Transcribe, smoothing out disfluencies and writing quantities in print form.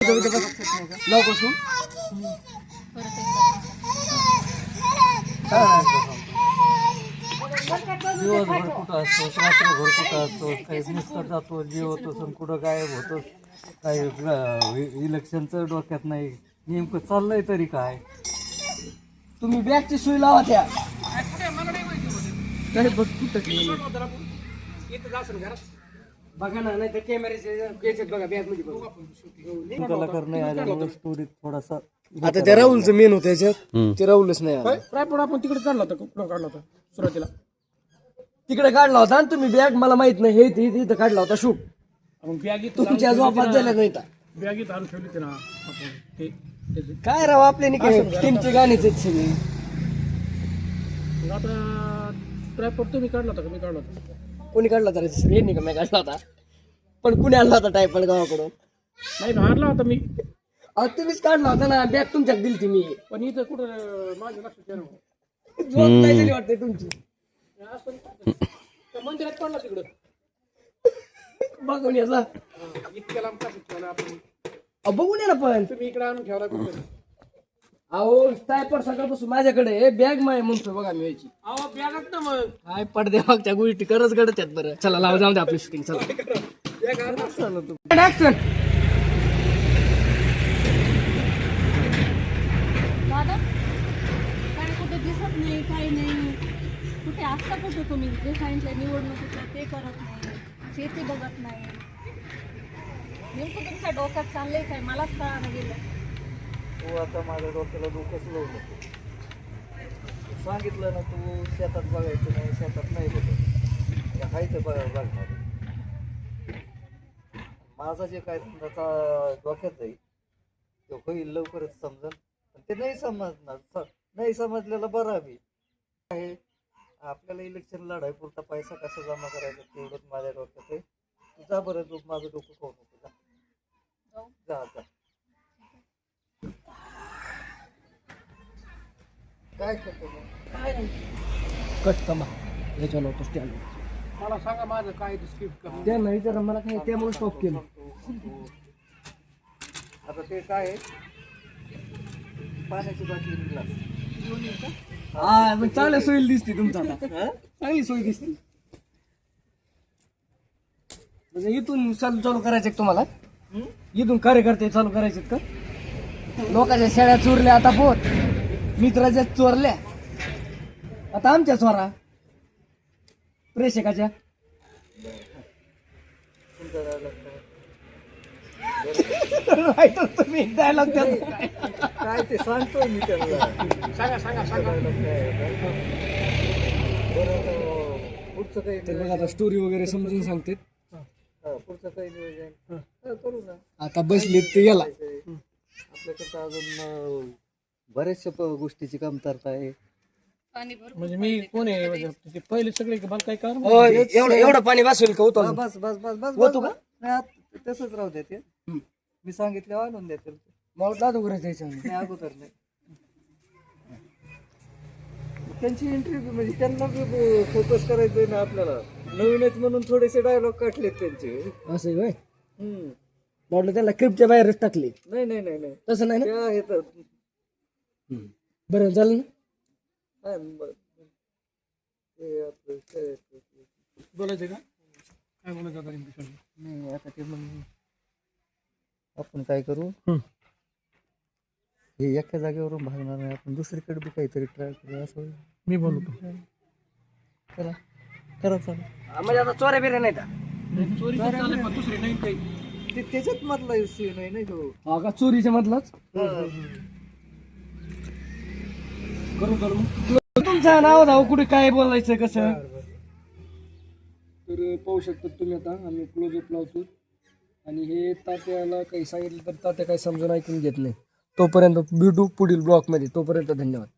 नावपासून दिवसभर कुठं असतोस, रात्रभर कुठं असतोस, काही नुसतं जातो जेवतोस आणि कुठं गायब होतोस, काही इलेक्शनचं डोक्यात नाही. नेमकं चाललंय तरी काय? तुम्ही बॅगची सुई लावा त्या काय बघ कुठं बघा ना, नाही तर कॅमेऱ्याचे बघा बॅग मध्ये बघा. कलाकार नाही आल्यामुळे स्टोरीत थोडासा आता त्या राहुलचं मेन होतं याच्यात, ते राहुलच नाही आलं. ट्रायपॉड आपण तिकडे काढला होता, कुठं काढला होता सुरुवातीला? तिकडे काढला होता आणि तुम्ही बॅग मला माहित नाही हे तिथं काढला होता शूट. आपण बॅगीत तुमच्या झोपात झाल्या नाही तर. बॅगीत आणून ठेवली होती ना आपण ते त्याचे. काय राव आपले टीमचे गाणेच आहेत सगळे. मग आता ट्रायपॉड तुम्ही काढला होता का मी काढला होता? कोणी काढला होता रे? हे नाही का मी काढला होता, पण कुणी आणला होता टायपॉड गावाकडून? नाही ना, आणला होता मी, अहो तुम्हीच काढला होता ना, बॅग तुमच्यात दिली मी. पण इथं कुठं माझ्या लक्षात येणार नाही. झोप नाही झाली वाटते तुमची. त्या मंदिरात काढला तिकडं बघून याचा इतक्या लांब का ठेवला आपण? बघून या ना पण. तुम्ही इकडे आणून ठेवला कुठं? अहो टायपॉड सकाळपासून माझ्याकडे बॅग माय म्हणतो बघा मी याची. अहो बॅगात ना मग काय पडदे मागच्या गोष्टी करच गडत आहेत. बरं चला लावा, जाऊ दे आपली शूटिंग. चला बॅग आणला. चला तू ऍक्शन. दादा काय कुठे दिसत नाही, काही नाही. कुठे असता कुठे तुम्ही? जे सांगितलं निवडणुकीचं ते करत नाही, शेती बघत नाही. नेमकं तुमच्या डोक्यात चाललंय काय मलाच कळायला गेलं. तू आता माझ्या डोक्याला डोकंच लावू नको. सांगितलं ना, तू शेतात बघायचं नाही, शेतात नाही बघत, हाय ते बघणार. माझा जे काय त्याचा डोक्यात जाईल ते होईल लवकरच समजन. पण ते नाही समजणार, नाही समजलेलं बरं आम्ही आहे. आपल्याला इलेक्शन लढाई पुरता पैसा कसा जमा करायचा तेवढंच माझ्या डोक्यात आहे. तू जा बरं, तू माझं डोकं खाऊ नको. जा जा. काय करतो मग? कट कमा याच्या नव्हतं स्टँड. मला सांगा माझं काय स्क्रिप्ट करून. त्या नाही तर मला काय त्यामुळे स्टॉप केलं. आता ते काय आहे, पाण्याची बाटली ग्लास. हा मग चांगल्या सोयी दिसते तुमचा आता. चांगली सोय दिसते. म्हणजे इथून चालू करायचे तुम्हाला? इथून कार्यकर्ते चालू करायचे का? लोकांच्या शेळ्या चोरल्या आता पोत, मित्राच्या चोरल्या आता आमच्या चोरा, प्रेक्षकाच्या. तुम्ही डायलॉग काय ते सांगतोय मी त्यांना. सांगा पुढचं काही ते बघा आता स्टोरी वगैरे समजून सांगते. पुढचं काही नियोजन करू ना. आता बसले ते याला आपल्याकडं अजून बऱ्याचशा गोष्टीची कमतरता आहे. म्हणजे मी कोण आहे म्हणजे ते पहिले सगळे मला काय कारण हो, एवढं पाणी वाचवेल का होतो? बस बस बस बस होतो का? नाही, तसंच राहू द्या. ते मी सांगितले आणून देते. मला दादू करायचं नाही अगोदर नाही. त्यांची इंटरव्ह्यू म्हणजे त्यांना फोकस करायचंय ना आपल्याला. नवीन आहेत म्हणून थोडेसे डायलॉग काढलेत त्यांचे. असं होय. म्हटलं त्याला क्रिप्टच्या बाहेरच टाकले. नाही नाही नाही नाही, तसं नाही ना. ते आहेत. बरं झालं ना. ते आपलं काय बोलायचं का? काय बोलायचं आता नेमकं? नाही, आता ते मग आपण काय करू, हे एका जागेवरून भागणार नाही. आपण दुसरीकडे बी काहीतरी ट्राय करू. असं होईल. मी बोलतो. करा करा चालेल. म्हणजे आता चोऱ्या बिऱ्या नाही का? चोरी चालेल पण दुसरी नाही काही. ते त्याच्यात मधला सीन नाही नाही तो. हा का चोरीच्या मधलाच करू. तुमचं नाव जाऊ कुठे काय बोलायचं कसं तर पाहू शकतात तुम्ही. आता आम्ही क्लोजअप लावतो आणि हे तात्याला काही सांगितलं तर तात्या काही समजून ऐकून घेत नाही. तोपर्यंत भेटू पुढील ब्लॉकमध्ये. तोपर्यंत धन्यवाद.